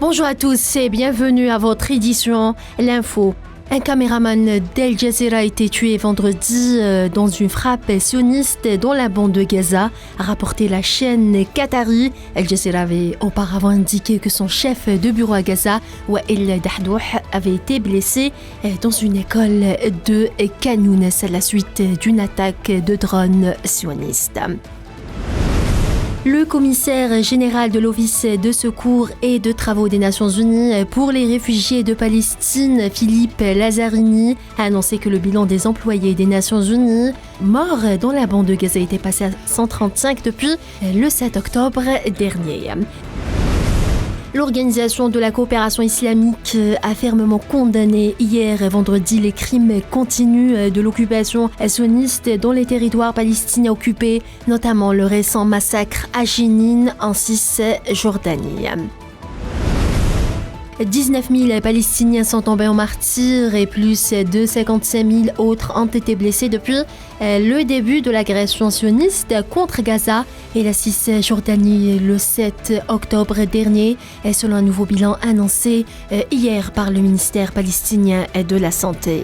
Bonjour à tous et bienvenue à votre édition L'Info. Un caméraman d'Al Jazeera a été tué vendredi dans une frappe sioniste dans la bande de Gaza, a rapporté la chaîne qatari. Al Jazeera avait auparavant indiqué que son chef de bureau à Gaza, Wael Dahdouh, avait été blessé dans une école de Khan Younes à la suite d'une attaque de drones sionistes. Le commissaire général de l'Office de secours et de travaux des Nations Unies pour les réfugiés de Palestine, Philippe Lazzarini, a annoncé que le bilan des employés des Nations Unies morts dans la bande de Gaza était passé à 135 depuis le 7 octobre dernier. L'Organisation de la coopération islamique a fermement condamné hier vendredi les crimes continus de l'occupation sioniste dans les territoires palestiniens occupés, notamment le récent massacre à Jenin en Cisjordanie. 19 000 Palestiniens sont tombés en martyrs et plus de 55 000 autres ont été blessés depuis le début de l'agression sioniste contre Gaza et la Cisjordanie le 7 octobre dernier, selon un nouveau bilan annoncé hier par le ministère palestinien de la Santé.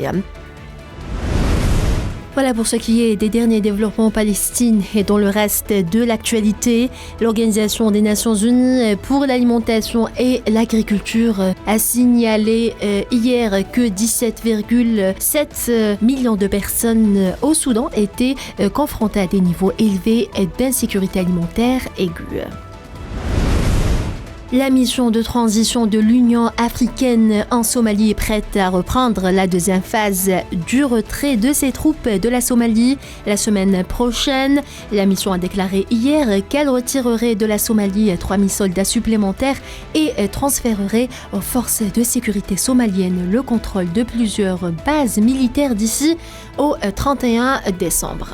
Voilà pour ce qui est des derniers développements en Palestine et dans le reste de l'actualité. L'Organisation des Nations Unies pour l'alimentation et l'agriculture a signalé hier que 17,7 millions de personnes au Soudan étaient confrontées à des niveaux élevés d'insécurité alimentaire aiguë. La mission de transition de l'Union africaine en Somalie est prête à reprendre la deuxième phase du retrait de ses troupes de la Somalie la semaine prochaine. La mission a déclaré hier qu'elle retirerait de la Somalie 3 000 soldats supplémentaires et transférerait aux forces de sécurité somaliennes le contrôle de plusieurs bases militaires d'ici au 31 décembre.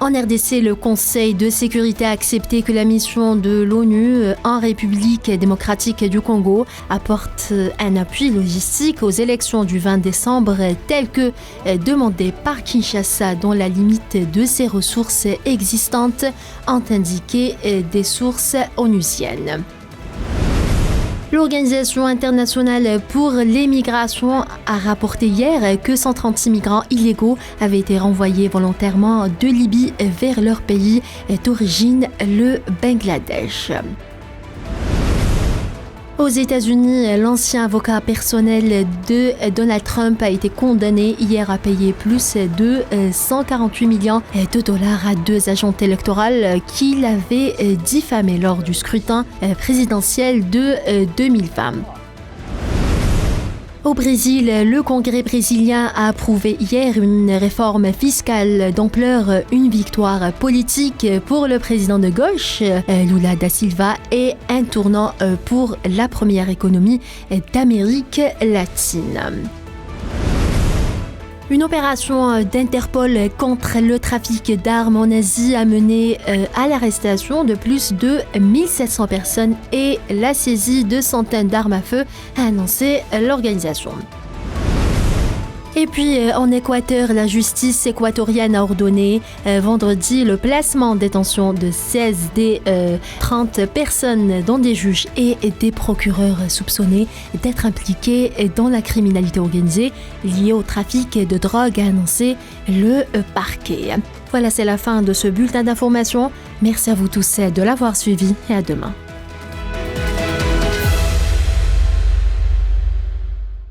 En RDC, le Conseil de sécurité a accepté que la mission de l'ONU en République démocratique du Congo apporte un appui logistique aux élections du 20 décembre tel que demandé par Kinshasa dans la limite de ses ressources existantes, ont indiqué des sources onusiennes. L'Organisation internationale pour les migrations a rapporté hier que 136 migrants illégaux avaient été renvoyés volontairement de Libye vers leur pays d'origine, le Bangladesh. Aux États-Unis, l'ancien avocat personnel de Donald Trump a été condamné hier à payer plus de 148 millions de dollars à 2 agentes électorales qui l'avaient diffamé lors du scrutin présidentiel de 2020. Au Brésil, le Congrès brésilien a approuvé hier une réforme fiscale d'ampleur, une victoire politique pour le président de gauche, Lula da Silva, et un tournant pour la première économie d'Amérique latine. Une opération d'Interpol contre le trafic d'armes en Asie a mené à l'arrestation de plus de 1700 personnes et la saisie de centaines d'armes à feu, a annoncé l'organisation. Et puis en Équateur, la justice équatorienne a ordonné vendredi le placement en détention de 16 des 30 personnes dont des juges et des procureurs soupçonnés d'être impliqués dans la criminalité organisée liée au trafic de drogue, a annoncé le parquet. Voilà, c'est la fin de ce bulletin d'information. Merci à vous tous de l'avoir suivi et à demain.